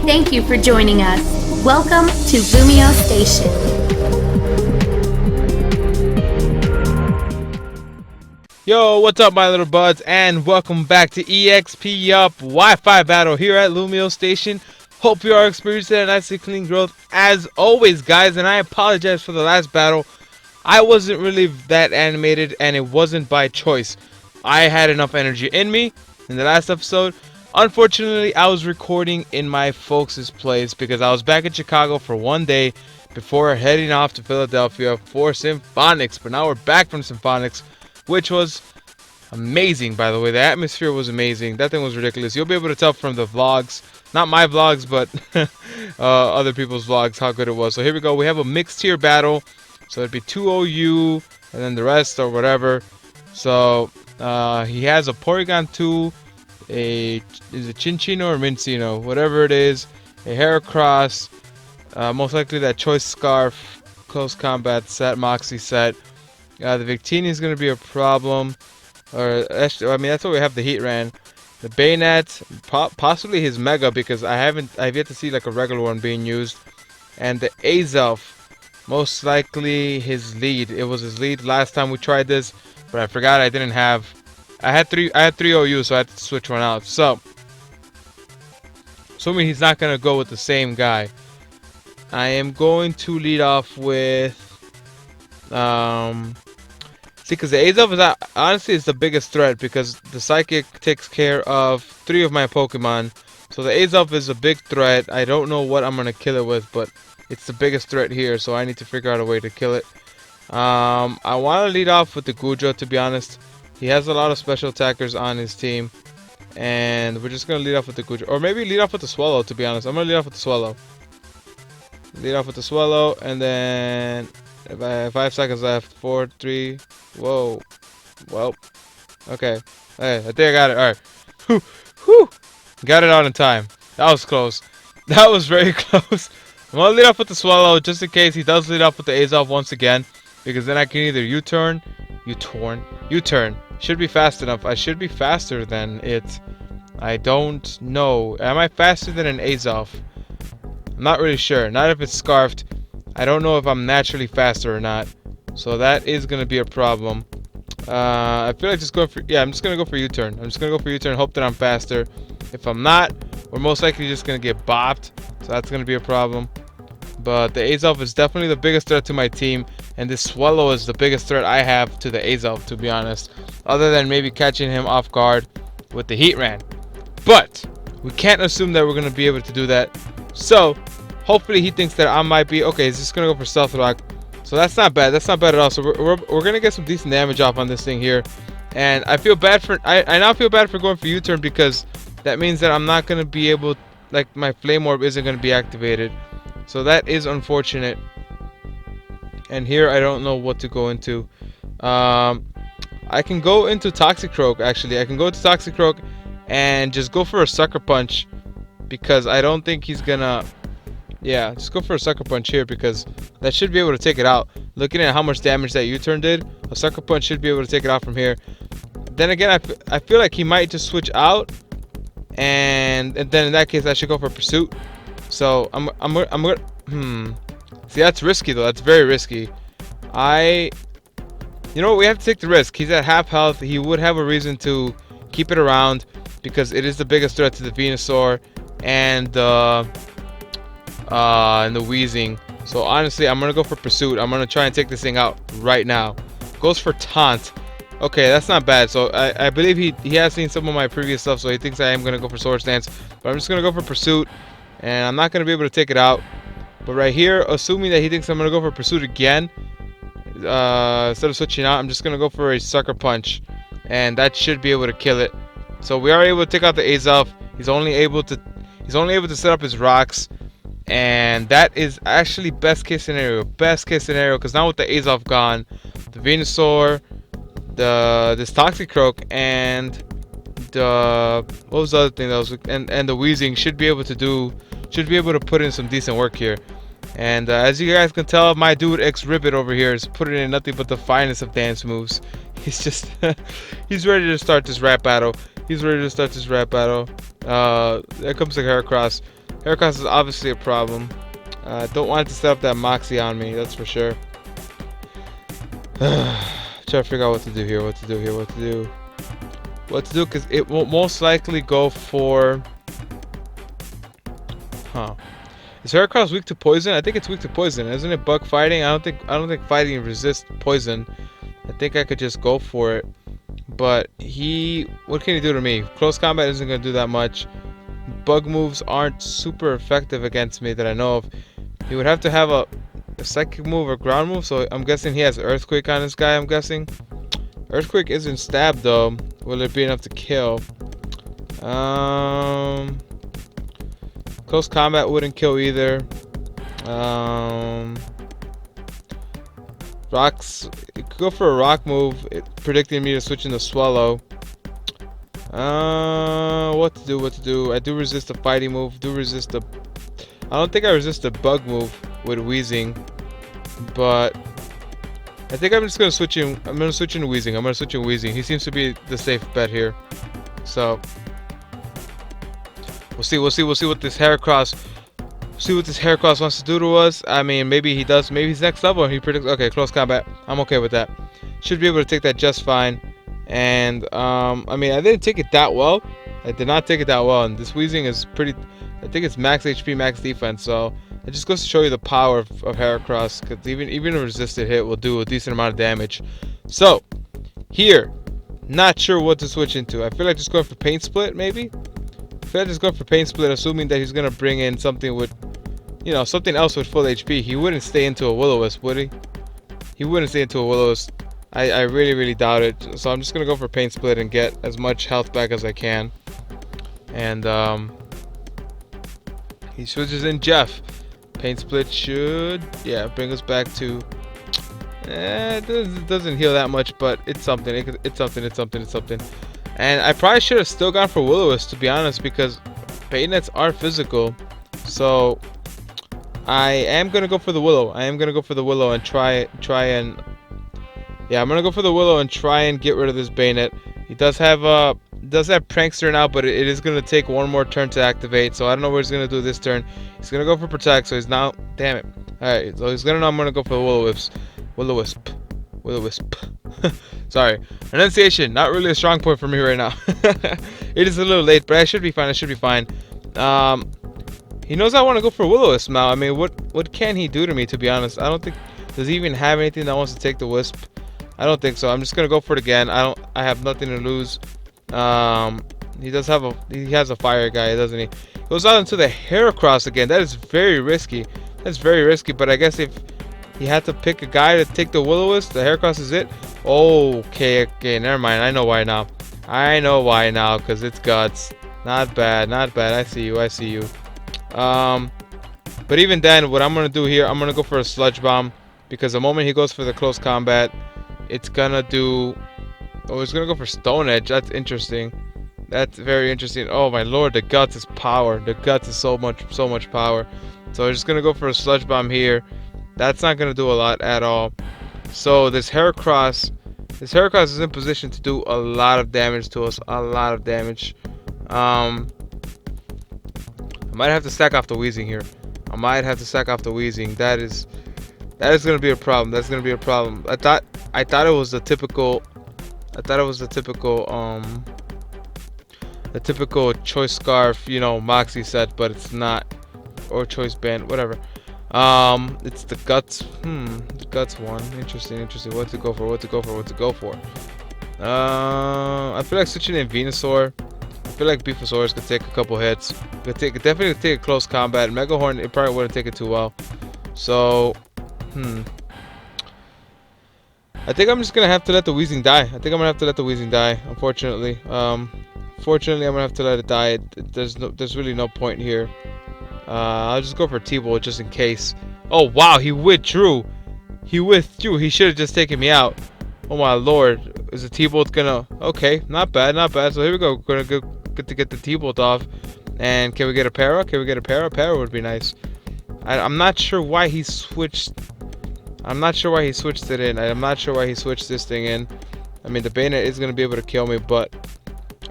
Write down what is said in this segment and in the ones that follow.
Thank you for joining us. Welcome to LumioseStation. Yo, what's up my little buds, and welcome back to EXP Up Wi-Fi battle here at LumioseStation. Hope you are experiencing a nicely clean growth as always, guys, and I apologize for the last battle. I wasn't really that animated, and it wasn't by choice. I had enough energy in me in the last episode. Unfortunately, I was recording in my folks' place because I was back in Chicago for one day before heading off to Philadelphia for Symphonics. But now we're back from Symphonics, which was amazing, by the way. The atmosphere was amazing. That thing was ridiculous. You'll be able to tell from the vlogs, not my vlogs, but other people's vlogs, how good it was. So here we go. We have a mixed tier battle. So it'd be 2 OU and then the rest or whatever. So he has a Porygon 2, is it Chinchilla or Mincino, whatever it is, a Heracross, most likely that Choice Scarf, Close Combat set, Moxie set. The Victini is going to be a problem, or actually, I mean that's what we have. The Heatran, the Bayonet, possibly his Mega because I've yet to see like a regular one being used, and the Aelf. Most likely his lead. It was his lead last time we tried this, but I forgot I didn't have. I had three OU, so I had to switch one out. So, assuming he's not gonna go with the same guy, I am going to lead off with see, because the Aelf is honestly is the biggest threat because the Psychic takes care of 3 of my Pokemon. So the Aelf is a big threat. I don't know what I'm gonna kill it with, but it's the biggest threat here, so I need to figure out a way to kill it. I want to lead off with the Gujo, to be honest. He has a lot of special attackers on his team, and we're just going to lead off with the Gujo. Or maybe lead off with the Swallow, to be honest. I'm going to lead off with the Swallow. Lead off with the Swallow, and then if I have 5 seconds left. 4, 3, whoa. Well, okay. Hey, I think I got it. Alright. Whew, whew. Got it out in time. That was close. That was very close. I'm going to lead off with the Swallow just in case he does lead off with the Aelf once again. Because then I can either U-turn. Should be fast enough. I should be faster than it. I don't know. Am I faster than an Aelf? I'm not really sure. Not if it's Scarfed. I don't know if I'm naturally faster or not. So that is going to be a problem. I feel like just going for... Yeah, I'm just going to go for U-turn. I'm just going to go for U-turn. Hope that I'm faster. If I'm not, we're most likely just going to get bopped. So that's going to be a problem. But the Aelf is definitely the biggest threat to my team. And this Swallow is the biggest threat I have to the Aelf, to be honest. Other than maybe catching him off guard with the Heatran. But we can't assume that we're going to be able to do that. So hopefully he thinks that I might be... Okay, he's just going to go for Stealth Rock. So that's not bad. That's not bad at all. So we're going to get some decent damage off on this thing here. And I feel bad for... I now feel bad for going for U-turn because that means that I'm not going to be able... Like, my Flame Orb isn't going to be activated. So that is unfortunate. And here I don't know what to go into. I can go into Toxicroak, actually. I can go to Toxicroak and just go for a Sucker Punch. Because I don't think he's gonna... Yeah, just go for a Sucker Punch here because that should be able to take it out. Looking at how much damage that U-turn did, a Sucker Punch should be able to take it out from here. Then again, I feel like he might just switch out. And then in that case, I should go for Pursuit. So I'm gonna see, that's risky though. That's very risky. You know what? We have to take the risk. He's at half health. He would have a reason to keep it around because it is the biggest threat to the Venusaur and the Wheezing. So honestly, I'm gonna go for Pursuit. I'm gonna try and take this thing out right now. Goes for Taunt. Okay, that's not bad. So I believe he has seen some of my previous stuff, so he thinks I am going to go for Swords Dance. But I'm just going to go for Pursuit, and I'm not going to be able to take it out. But right here, assuming that he thinks I'm going to go for Pursuit again, instead of switching out, I'm just going to go for a Sucker Punch. And that should be able to kill it. So we are able to take out the Aelf. He's only able to set up his rocks. And that is actually best case scenario. Best case scenario, because now with the Aelf gone, the Venusaur, this Toxicroak, and the what was the other thing that was and the Wheezing should be able to put in some decent work here. And as you guys can tell, my dude X Ribbit over here is putting in nothing but the finest of dance moves. He's just he's ready to start this rap battle. There comes the Heracross. Heracross is obviously a problem. Don't want to set up that Moxie on me, that's for sure. Try to figure out what to do here, what to do, because it will most likely go for... Huh. Is Heracross weak to poison? I think it's weak to poison. Isn't it bug fighting? I don't think fighting resists poison. I think I could just go for it. But what can he do to me? Close combat isn't going to do that much. Bug moves aren't super effective against me that I know of. He would have to have a psychic move or ground move, so I'm guessing he has Earthquake on this guy, I'm guessing. Earthquake isn't stab though. Will it be enough to kill? Close combat wouldn't kill either. Rocks, it could go for a rock move, predicting me to switch into Swallow. What to do? I do resist the fighting move, I don't think I resist the bug move with Wheezing, but I think I'm just gonna switch in. I'm gonna switch in Wheezing. He seems to be the safe bet here. So we'll see what this Heracross wants to do to us. I mean, maybe he does. Maybe he's next level and he predicts. Okay, close combat. I'm okay with that. Should be able to take that just fine. And I mean, I didn't take it that well. I did not take it that well. And this Wheezing is pretty. I think it's max HP, max defense. So it just goes to show you the power of Heracross. Because even a resisted hit will do a decent amount of damage. So here, not sure what to switch into. I feel like just going for Paint Split, maybe. I feel like just going for Paint Split, assuming that he's gonna bring in something with, you know, something else with full HP. He wouldn't stay into a Will-O-Wisp, would he? He wouldn't stay into a Will-O-Wisp. I really doubt it. So I'm just gonna go for Paint Split and get as much health back as I can. And he switches in Jeff. Paint Split should, yeah, bring us back to. It doesn't heal that much, but it's something. It's something. And I probably should have still gone for Will-O-Wisp, to be honest, because Baynets are physical. So I am gonna go for the Willow. And try and. Yeah, I'm gonna go for the Willow and try and get rid of this Bayonet. He does have Prankster now, but it is gonna take one more turn to activate. So I don't know what he's gonna do this turn. He's gonna go for Protect. So he's now, damn it. All right, so he's gonna know I'm gonna go for the Will-O-Wisp. Sorry, pronunciation not really a strong point for me right now. It is a little late, but I should be fine. He knows I want to go for Will-O-Wisp now. I mean, what can he do to me? To be honest, I don't think. Does he even have anything that wants to take the Wisp? I don't think so. I'm just gonna go for it again. I have nothing to lose. He has a fire guy, doesn't he? Goes out into the Heracross again. That is very risky. But I guess if he had to pick a guy to take the Will-O-Wisp, the Heracross is it. Okay, never mind. I know why now. Cause it's Guts. Not bad. I see you. But even then, what I'm gonna do here, I'm gonna go for a Sludge Bomb, because the moment he goes for the close combat, it's gonna do. Oh, it's gonna go for Stone Edge. That's interesting. That's very interesting. Oh my lord, the Guts is power. The Guts is so much power. So I'm just gonna go for a Sludge Bomb here. That's not gonna do a lot at all. So this Heracross is in position to do a lot of damage to us. I might have to stack off the Wheezing here. That is gonna be a problem. I thought it was the typical. The typical Choice Scarf, you know, Moxie set, but it's not. Or Choice Band, whatever. It's the Guts. The Guts one. Interesting. What to go for? I feel like switching in Venusaur. I feel like Beefosaurus could take a couple hits. Definitely take a close combat. Megahorn, it probably wouldn't take it too well. So, I think I'm just gonna have to let the Wheezing die. Unfortunately. Fortunately, I'm gonna have to let it die. There's really no point here. I'll just go for T-Bolt just in case. Oh wow, he withdrew. He should have just taken me out. Oh my lord, is the T-Bolt gonna? Okay, not bad. So here we go. We're gonna get to get the T-Bolt off. And can we get a Para? Para would be nice. I'm not sure why he switched. I'm not sure why he switched it in. I'm not sure why he switched this thing in. I mean, the Bayonet is gonna be able to kill me, but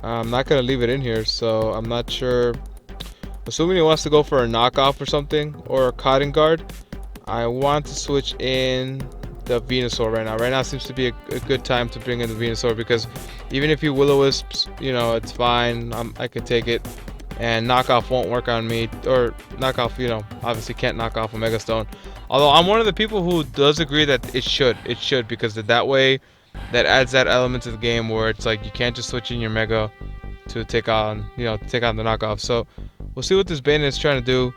I'm not gonna leave it in here. So I'm not sure Assuming he wants to go for a knockoff or something, or a cotton guard, I want to switch in the Venusaur right now. Right now seems to be a good time to bring in the Venusaur, because even if he Will-O-Wisps, you know, it's fine. I could take it. And knockoff won't work on me, or knockoff, you know, obviously can't knock off a Mega Stone. Although I'm one of the people who does agree that it should, because that way, that adds that element to the game where it's like you can't just switch in your Mega to take on, you know, take on the knockoff. So we'll see what this Bane is trying to do.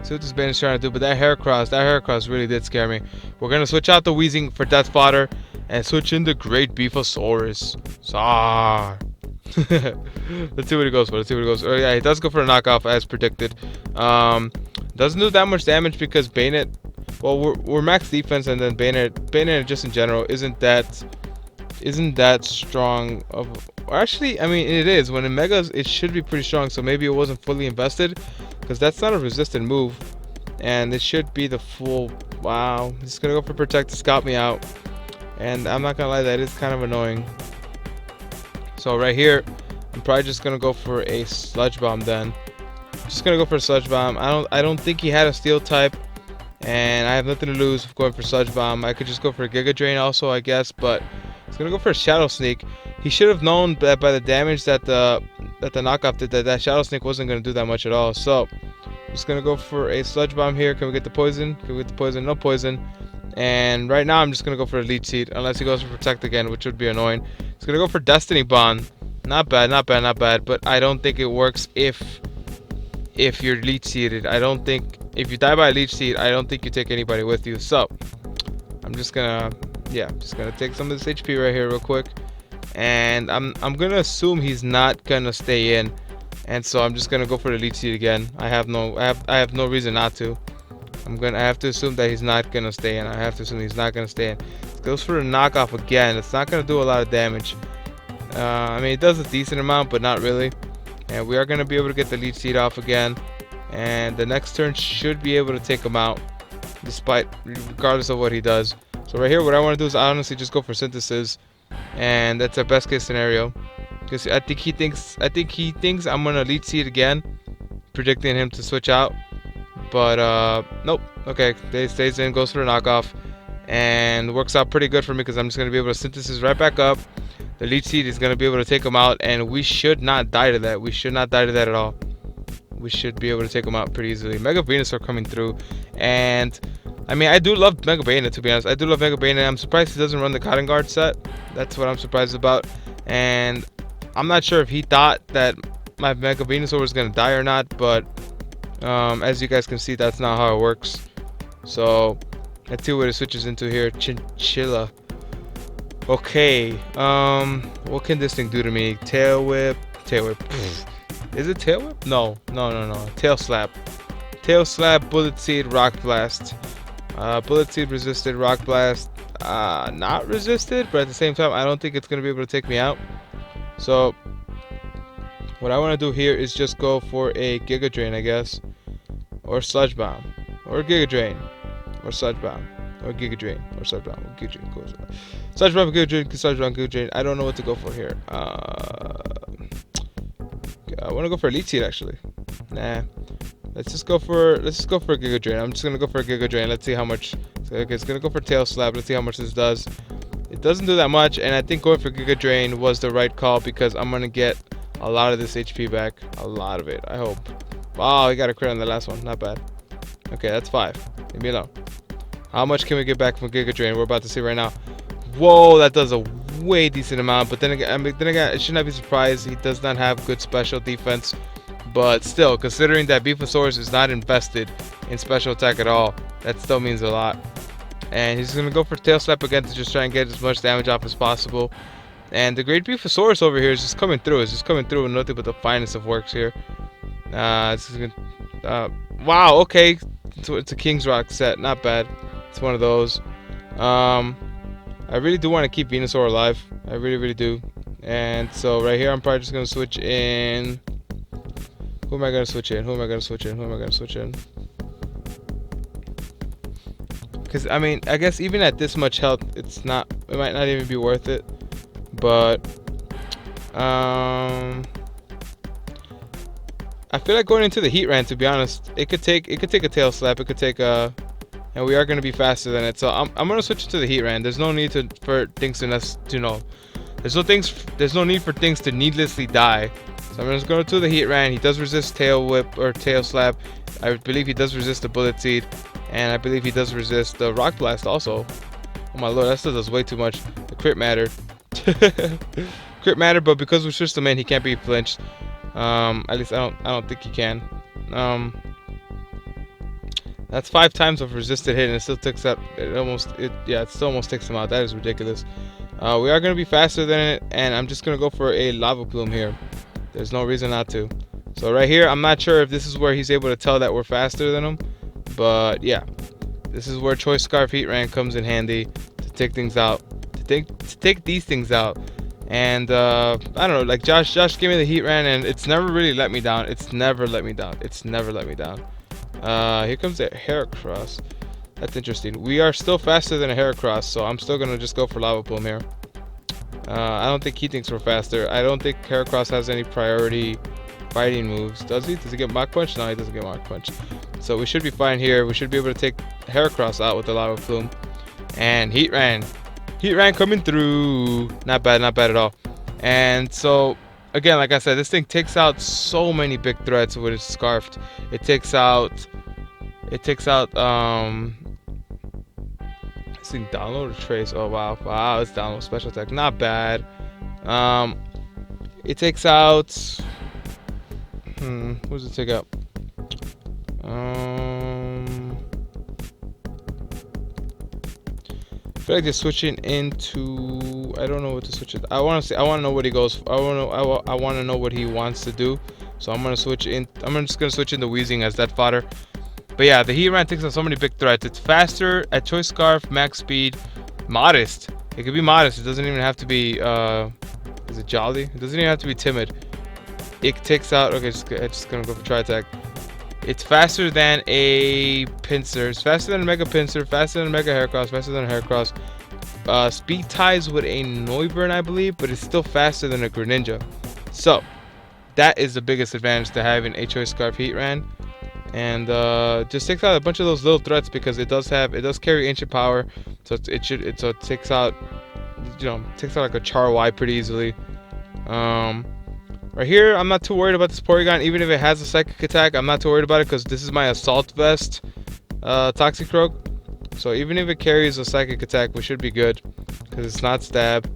See what this Bane is trying to do. But that Heracross really did scare me. We're gonna switch out the Weezing for Death Fodder and switch in the TheGreatBulbasaurus. Let's see what he goes for. Oh yeah, he does go for a knockoff as predicted. Doesn't do that much damage because Bayonet, well, we're max defense, and then Bayonet just in general isn't that strong of. Or actually, I mean, it is. When in Megas, it should be pretty strong. So maybe it wasn't fully invested, because that's not a resistant move, and it should be the full. Wow, he's gonna go for Protect to scout me out, and I'm not gonna lie, that is kind of annoying. So right here, I'm probably just gonna go for a Sludge Bomb then. Just gonna go for a Sludge Bomb. I don't think he had a Steel type, and I have nothing to lose with going for Sludge Bomb. I could just go for a Giga Drain also, I guess, but he's gonna go for a Shadow Sneak. He should have known that by the damage that the knockoff did, that Shadow Sneak wasn't gonna do that much at all. So I'm just gonna go for a Sludge Bomb here. Can we get the poison? Can we get the poison? No poison. And right now I'm just gonna go for a Leech Seed, unless he goes for Protect again, which would be annoying. He's gonna go for Destiny Bond. Not bad, but I don't think it works if you're Leech Seeded. I don't think if you die by a Leech Seed, I don't think you take anybody with you. So I'm just gonna take some of this HP right here real quick, and I'm gonna assume he's not gonna stay in, and so I'm just gonna go for the Leech Seed again. I have no reason not to. I have to assume that he's not gonna stay in. It goes for a knockoff again. It's not gonna do a lot of damage. I mean, it does a decent amount, but not really. And we are gonna be able to get the Leech Seed off again, and the next turn should be able to take him out, regardless of what he does. So right here, what I want to do is honestly just go for Synthesis, and that's our best case scenario, because I think he thinks I'm gonna Leech Seed again, predicting him to switch out. But nope. Okay, they stays in, goes for a knockoff, and works out pretty good for me, because I'm just gonna be able to Synthesis right back up. The Leech Seed is gonna be able to take him out, and we should not die to that. We should not die to that at all. We should be able to take him out pretty easily. Mega Venusaur coming through, and I mean, I do love Mega Bayonet, to be honest. I do love Mega Bayonet. I'm surprised he doesn't run the Cotton Guard set. That's what I'm surprised about, and I'm not sure if he thought that my Mega Venusaur was gonna die or not, but as you guys can see, that's not how it works. So let's see what it switches into here. Chinchilla. Okay, what can this thing do to me? Tail Whip. Is it Tail Whip? No. Tail Slap. Bullet Seed, Rock Blast. Bullet Seed resisted, Rock Blast not resisted, but at the same time I don't think it's gonna be able to take me out. So what I want to do here is just go for a Giga Drain, I guess, or Sludge Bomb, or Giga Drain, or Sludge Bomb, or Giga Drain, or Sludge Bomb, or Giga Drain. Sludge Bomb, Giga Drain, Sludge Bomb, Giga Drain. I don't know what to go for here. I want to go for a Leech Seed actually. Nah. Let's just go for a Giga Drain. I'm just gonna go for a Giga Drain. Let's see how much. Okay, it's gonna go for Tail Slap. Let's see how much this does. It doesn't do that much, and I think going for Giga Drain was the right call, because I'm gonna get a lot of this HP back. A lot of it, I hope. Wow, we got a crit on the last one. Not bad. Okay, that's 5. Leave me alone. How much can we get back from Giga Drain? We're about to see right now. Whoa, that does a way decent amount. But then again, I should not be surprised. He does not have good special defense. But still, considering that Venusaur is not invested in special attack at all, that still means a lot. And he's going to go for Tail Slap again to just try and get as much damage off as possible. And the TheGreatBulbasaurus over here is just coming through. It's just coming through with nothing but the finest of works here. Wow, okay. It's a King's Rock set. Not bad. It's one of those. I really do want to keep Venusaur alive. I really do. And so right here, I'm probably just going to switch in. Who am I going to switch in? Because, I mean, I guess even at this much health, it might not even be worth it. But, I feel like going into the Heatran, to be honest. It could take a tail slap. It could take a, and we are going to be faster than it. So I'm going to switch it to the Heatran. There's no need for things to know. There's no need for things to needlessly die. So I'm just going to the Heatran. He does resist tail whip or tail slap. I believe he does resist the bullet seed, and I believe he does resist the rock blast also. Oh my lord, that still does way too much. The crit matter. Crit matter, but because we switched him in, he can't be flinched. At least I don't think he can. That's 5 times of resisted hit, and it still takes out. It still almost takes him out. That is ridiculous. We are gonna be faster than it, and I'm just gonna go for a lava plume here. There's no reason not to. So right here, I'm not sure if this is where he's able to tell that we're faster than him, but yeah, this is where Choice Scarf Heatran comes in handy to take things out, to take these things out. And I don't know, like Josh gave me the Heatran, and it's never really let me down. It's never let me down. Here comes the Heracross. That's interesting. We are still faster than a Heracross, so I'm still gonna just go for Lava Plume here. I don't think he thinks we're faster. I don't think Heracross has any priority fighting moves. Does he? Does he get Mach Punch? No, he doesn't get Mach Punch. So we should be fine here. We should be able to take Heracross out with the Lava Plume. And Heatran coming through. Not bad at all. And so again, like I said, this thing takes out so many big threats with its Scarfed. It takes out this thing download or trace. Oh wow, it's download special attack. Not bad. It takes out what does it take out? I feel like they're switching into, I don't know what to switch it. I want to know what he goes. I want to know what he wants to do. So I'm just gonna switch into Weezing as that fodder. But yeah, the Heatran takes on so many big threats. It's faster at Choice Scarf, max speed, modest. It could be modest. It doesn't even have to be is it jolly? It doesn't even have to be timid. It takes out, okay, just gonna go for Tri Attack. It's faster than a Pinsir. It's faster than a Mega Pinsir, faster than a Mega Heracross, faster than a Heracross. Speed ties with a Noivern, I believe, but it's still faster than a Greninja. So that is the biggest advantage to having a Choice Scarf Heatran. And just takes out a bunch of those little threats because it does carry ancient power, so it takes out, takes out like a Charwai pretty easily. Right here, I'm not too worried about this Porygon. Even if it has a Psychic Attack, I'm not too worried about it because this is my Assault Vest Toxicroak. So even if it carries a Psychic Attack, we should be good because it's not Stab.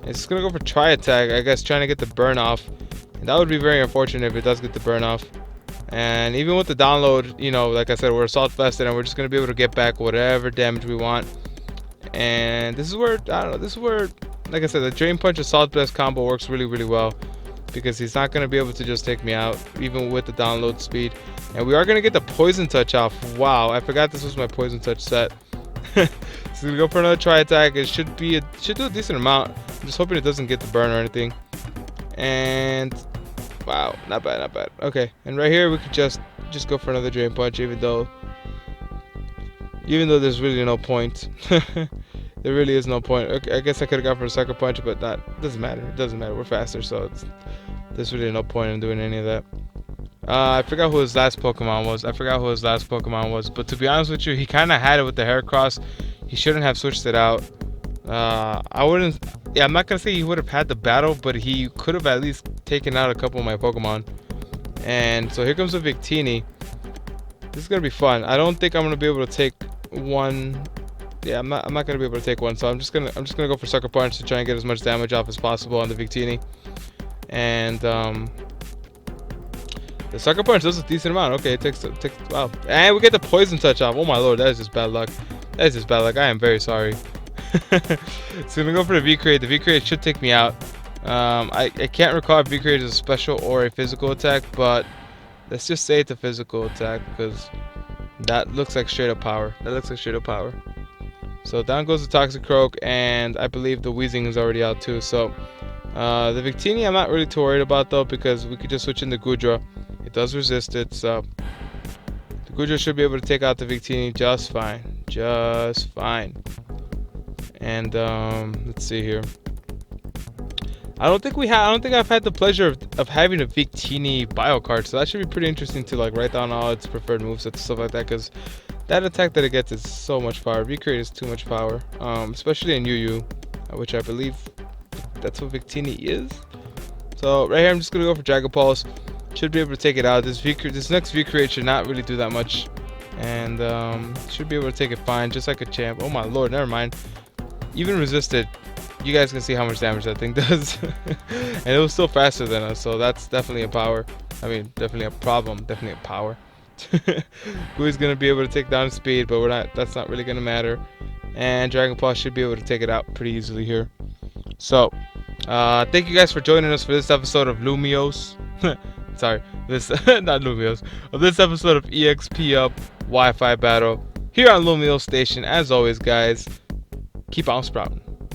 It's just gonna go for Tri Attack, I guess, trying to get the burn off. And that would be very unfortunate if it does get the burn off. And even with the download, like I said, we're Assault Vested and we're just gonna be able to get back whatever damage we want. And this is where, like I said, the Drain Punch Assault Vest combo works really, really well. Because he's not going to be able to just take me out, even with the download speed. And we are going to get the Poison Touch off. Wow, I forgot this was my Poison Touch set. So we go for another Tri Attack. It should do a decent amount. I'm just hoping it doesn't get the burn or anything. And wow, not bad. Okay, and right here we could just go for another Drain Punch, even though there's really no point. There really is no point. Okay, I guess I could have gone for a Sucker Punch, but that doesn't matter. It doesn't matter. We're faster, so there's really no point in doing any of that. I forgot who his last Pokemon was. But to be honest with you, he kind of had it with the Heracross. He shouldn't have switched it out. I'm not gonna say he would have had the battle, but he could have at least taken out a couple of my Pokemon. And so here comes the Victini. This is gonna be fun. I don't think I'm gonna be able to take one. Yeah, I'm not gonna be able to take one, so I'm just gonna go for Sucker Punch to try and get as much damage off as possible on the Victini. And the Sucker Punch does a decent amount. Okay, it takes wow, and we get the Poison Touch off. Oh my lord, that is just bad luck. I am very sorry. So I'm gonna go for the V-Crate. The V-Crate should take me out. I can't recall if V-Crate is a special or a physical attack, but let's just say it's a physical attack because that looks like straight up power. So down goes the Toxicroak, and I believe the Weezing is already out too. So the Victini I'm not really too worried about though, because we could just switch into Goodra. It does resist it, so the Goodra should be able to take out the Victini just fine. And let's see here. I don't think I've had the pleasure of having a Victini bio card, so that should be pretty interesting to like write down all its preferred moves and stuff like that, because that attack that it gets is so much power. V-Create is too much power, especially in UU, which I believe that's what Victini is. So right here, I'm just gonna go for Dragon Pulse. Should be able to take it out. This next V-Create should not really do that much, and should be able to take it fine, just like a champ. Oh my lord, never mind. Even resisted, you guys can see how much damage that thing does. And it was still faster than us, so that's definitely a power. I mean, definitely a problem, definitely a power. Who's gonna be able to take down speed, but that's not really gonna matter. And Dragon Pulse should be able to take it out pretty easily here. So thank you guys for joining us for this episode of Lumiose. Sorry, this not Lumiose. Of this episode of EXP Up Wi-Fi Battle here on LumioseStation. As always, guys, keep on sprouting.